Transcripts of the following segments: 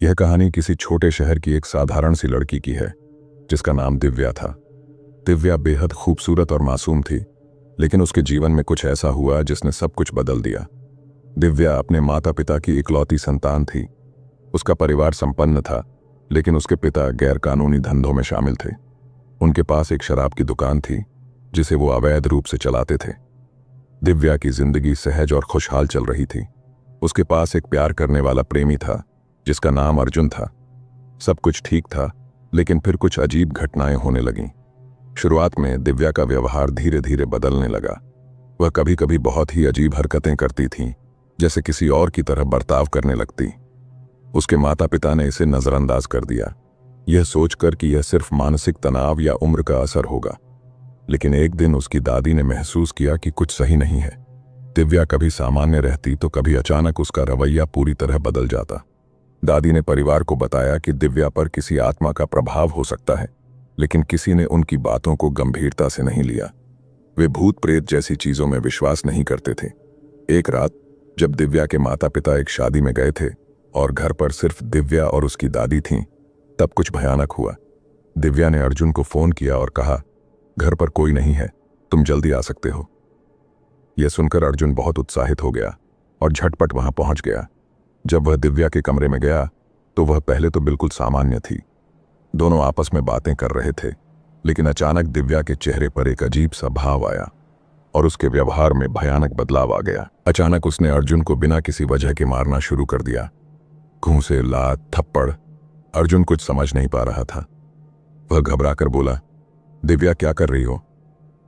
यह कहानी किसी छोटे शहर की एक साधारण सी लड़की की है जिसका नाम दिव्या था। दिव्या बेहद खूबसूरत और मासूम थी, लेकिन उसके जीवन में कुछ ऐसा हुआ जिसने सब कुछ बदल दिया। दिव्या अपने माता पिता की इकलौती संतान थी। उसका परिवार संपन्न था, लेकिन उसके पिता गैरकानूनी धंधों में शामिल थे। उनके पास एक शराब की दुकान थी जिसे वो अवैध रूप से चलाते थे। दिव्या की जिंदगी सहज और खुशहाल चल रही थी। उसके पास एक प्यार करने वाला प्रेमी था जिसका नाम अर्जुन था। सब कुछ ठीक था, लेकिन फिर कुछ अजीब घटनाएं होने लगीं। शुरुआत में दिव्या का व्यवहार धीरे धीरे बदलने लगा। वह कभी कभी बहुत ही अजीब हरकतें करती थी, जैसे किसी और की तरह बर्ताव करने लगती। उसके माता पिता ने इसे नजरअंदाज कर दिया, यह सोचकर कि यह सिर्फ मानसिक तनाव या उम्र का असर होगा। लेकिन एक दिन उसकी दादी ने महसूस किया कि कुछ सही नहीं है। दिव्या कभी सामान्य रहती तो कभी अचानक उसका रवैया पूरी तरह बदल जाता। दादी ने परिवार को बताया कि दिव्या पर किसी आत्मा का प्रभाव हो सकता है, लेकिन किसी ने उनकी बातों को गंभीरता से नहीं लिया। वे भूत प्रेत जैसी चीजों में विश्वास नहीं करते थे। एक रात जब दिव्या के माता पिता एक शादी में गए थे और घर पर सिर्फ दिव्या और उसकी दादी थीं, तब कुछ भयानक हुआ। दिव्या ने अर्जुन को फोन किया और कहा, घर पर कोई नहीं है, तुम जल्दी आ सकते हो। यह सुनकर अर्जुन बहुत उत्साहित हो गया और झटपट वहां पहुंच गया। जब वह दिव्या के कमरे में गया तो वह पहले तो बिल्कुल सामान्य थी। दोनों आपस में बातें कर रहे थे, लेकिन अचानक दिव्या के चेहरे पर एक अजीब सा भाव आया और उसके व्यवहार में भयानक बदलाव आ गया। अचानक उसने अर्जुन को बिना किसी वजह के मारना शुरू कर दिया। घूंसे, लात, थप्पड़। अर्जुन कुछ समझ नहीं पा रहा था। वह घबराकर बोला, दिव्या क्या कर रही हो?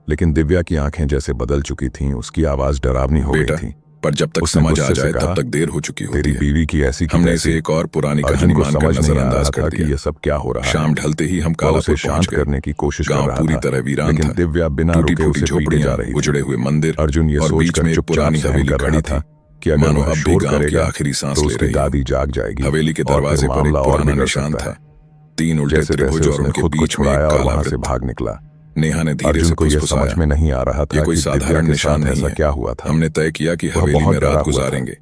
लेकिन दिव्या की आंखें जैसे बदल चुकी थीं, उसकी आवाज डरावनी हो गई थी। पर जब तक समझ आ जाए तब तक देर हो चुकी होती तेरी है। बीवी की ऐसी हमने इसे एक और पुरानी कहानी मानकर नजरअंदाज कर दिया। ये सब क्या हो रहा है। शाम ढलते ही हम कालापुर शांत पहुंच गए। करने की कोशिश कर गांव रहा पूरी था, तरह वीरान लेकिन था। दिव्या बिना टूटी रुके फूटी उसे पीटे जा झोपड़ियां, रही थी। उजड़े हुए मंदिर अर्जुन ये और बीच सोचकर में एक चुपचाप पुरानी सहन हवेली कर रहा खड़ी था थी कि अगर मानो वह अब भी शोर गांव की करेगा आखिरी सांस तो ले उसकी रही दादी जाग जाएगी। हवेली के और फिर दरवाजे पर एक मामला और पुराना बिगड़ निशान सकता था। है। 3 उल्टे जैसे त्रिभुज तैसे और उसने उनके खुद को बीच में एक छुड़ाया और काला वहां से वृत्त। भाग निकला। नेहा ने धीरे अर्जुन से को यह समझ फुसफुसाया, में नहीं आ रहा था ये कोई कि दिव्या साधारण के निशान साथ नहीं ऐसा है। क्या हुआ था। हमने तय किया कि वह हवेली बहुत में डरा रात हुआ था। गुजारेंगे।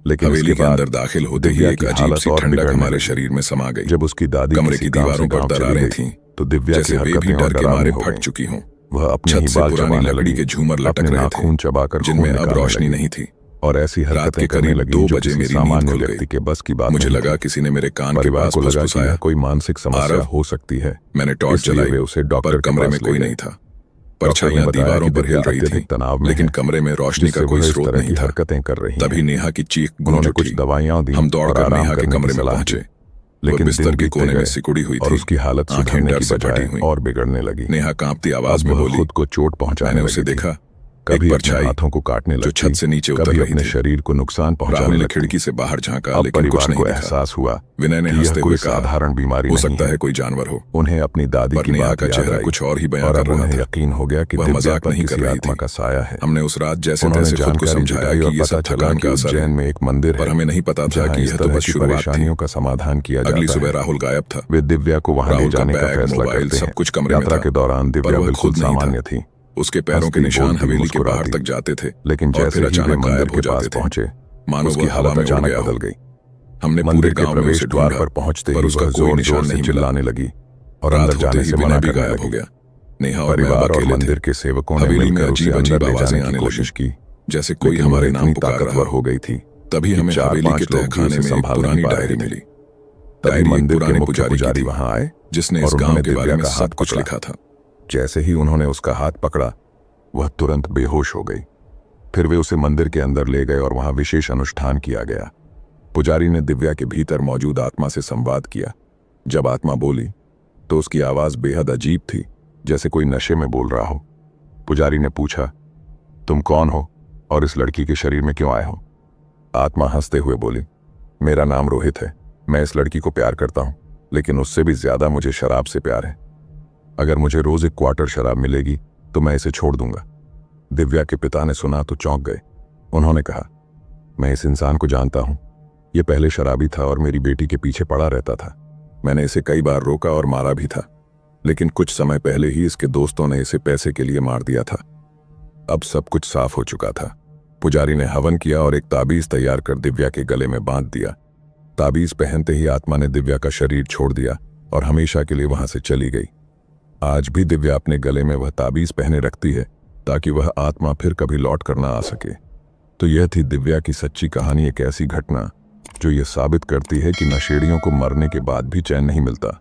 लेकिन हवेली इसके के बाद अंदर दाखिल होते ही दिव्या एक की अजीब हालत सी और ठंडक बिगड़ने हमारे लगी। शरीर में समा गई। जब उसकी दादी कमरे किसी की काम दीवारों से पर गांव चली दरारें गई थीं, तो दिव्या की जैसे वे भी हरकतें और डर के डरावनी मारे हो फट गईं। चुकी हों। वह अपने छत ही से बाल पुरानी चबाने लकड़ी लगी, के झूमर लटक अपने रहे थे, नाखून चबाकर खून जिनमें अब निकालने रोशनी लगी नहीं थी। और ऐसी रात हरकतें के करने करीब लगी 2 जो बजे किसी मेरी नींद सामान्य खुल व्यक्ति गई। के बस की बात मुझे नहीं लगा थी। किसी ने मेरे कान के परिवार पास को लगा कि फुसफुसाया, यह कोई मानसिक समस्या आरव। हो सकती है। मैंने टॉर्च इसलिए जलाई, वे उसे पर डॉक्टर के कमरे पास में ले कोई गए। नहीं था। डॉक्टर ने परछाइयां बताया दीवारों कि पर हिल दिव्या रही थी, अत्यधिक तनाव में लेकिन है, कमरे में रोशनी का जिससे कोई वह इस स्रोत तरह नहीं की था। हरकतें कर रही तभी हैं। नेहा की चीख गूंज उन्होंने उठी। कुछ दवाइयां दी हम और दौड़कर आराम नेहा के करने की कमरे में सलाह पहुंचे। दी। वह लेकिन बिस्तर दिन के बीतते कोने में गए सिकुड़ी हुई और थी, उसकी हालत आंखें सुधरने डर की से फटी बजाय हुई। और बिगड़ने लगी। नेहा कांपती आवाज अब में वह बोली, खुद को चोट पहुंचाने मैंने लगी उसे थी। देखा, कभी एक अपने परछाई हाथों को काटने जो लगती, छत से नीचे उतर कभी रही अपने थी। शरीर को नुकसान पहुंचाने राहुल ने लगती। खिड़की से बाहर झांका, अब लेकिन कुछ परिवार नहीं को दिखा। एहसास हुआ विनय ने कि यह हंसते कोई हुए कहा, साधारण बीमारी हो नहीं सकता है। है कोई जानवर हो। उन्हें अपनी दादी पर की नेहा बात का याद चेहरा आई कुछ और ही बयां और कर अब रहा उन्हें था। यकीन हो गया कि वह दिव्या मजाक पर नहीं किसी कर रही आत्मा थी। का साया है। हमने उस रात जैसे उन्होंने तैसे खुद को जानकारी समझाया जुटाई और कि ये पता सब चला थकान कि का असर उज्जैन है, में एक मंदिर पर है हमें नहीं पता था जहां कि इस यह तो तरह बस की शुरुआत थी। परेशानियों का समाधान किया अगली जाता सुबह है। राहुल गायब था। वे दिव्या को वहां ले राहुल का जाने का बैग, फैसला मोबाइल, करते सब हैं। कुछ कमरे में यात्रा था, के दौरान पर दिव्या वह बिल्कुल खुद नहीं था। सामान्य थी। उसके पैरों के हंसती, निशान बोलती, हवेली के बाहर मुस्कुराती। तक जाते थे, लेकिन और जैसे फिर ही वे अचानक मंदिर गायब के हो पास जाते थे, पहुंचे, मानो उसकी वह हवा हालत में उड़ अचानक गया हो। बदल गई। हमने पूरे मंदिर के गांव में प्रवेश उसे द्वार ढूंढा, पर पहुंचते पर ही उसका वह कोई जोर निशान जोर से नहीं मिला। चिल्लाने लगी और रात अंदर होते जाने ही से विनय मना भी करने गायब हो लगी। गया। नेहा और मैं परिवार और अकेले थे। मंदिर के सेवकों ने हवेली में मिलकर उसे अजीब अंदर अजीब ले आवाजें जाने की आने कोशिश लगी, की, जैसे कोई लेकिन वह हमारे नाम इतनी पुकार रहा ताकतवर हो। हो गई थी तभी कि हमें हवेली के 4-5 लोग भी तहखाने उसे में एक संभाल पुरानी नहीं पा डायरी रहे थे। मिली। तभी डायरी एक मंदिर के पुराने मुख्य पुजारी की पुजारी थी, वहां आए जिसने और इस गांव उन्होंने के बारे दिव्या में का सब हाथ कुछ पकड़ा। लिखा था। जैसे ही उन्होंने उसका हाथ पकड़ा, वह तुरंत बेहोश हो गई। फिर वे उसे मंदिर के अंदर ले गए और वहां विशेष अनुष्ठान किया गया। पुजारी ने दिव्या के भीतर मौजूद आत्मा से संवाद किया। जब आत्मा बोली तो उसकी आवाज बेहद अजीब थी, जैसे कोई नशे में बोल रहा हो। पुजारी ने पूछा, तुम कौन हो और इस लड़की के शरीर में क्यों आए हो? आत्मा हंसते हुए बोली, मेरा नाम रोहित है। मैं इस लड़की को प्यार करता हूं, लेकिन उससे भी ज्यादा मुझे शराब से प्यार है। अगर मुझे रोज 1 क्वार्टर शराब मिलेगी तो मैं इसे छोड़ दूंगा। दिव्या के पिता ने सुना तो चौंक गए। उन्होंने कहा, मैं इस इंसान को जानता हूं। यह पहले शराबी था और मेरी बेटी के पीछे पड़ा रहता था। मैंने इसे कई बार रोका और मारा भी था, लेकिन कुछ समय पहले ही इसके दोस्तों ने इसे पैसे के लिए मार दिया था। अब सब कुछ साफ हो चुका था। पुजारी ने हवन किया और एक ताबीज तैयार कर दिव्या के गले में बांध दिया। ताबीज पहनते ही आत्मा ने दिव्या का शरीर छोड़ दिया और हमेशा के लिए वहां से चली गई। आज भी दिव्या अपने गले में वह ताबीज पहने रखती है ताकि वह आत्मा फिर कभी लौट कर ना आ सके। तो यह थी दिव्या की सच्ची कहानी, एक ऐसी घटना जो ये साबित करती है कि नशेड़ियों को मरने के बाद भी चैन नहीं मिलता।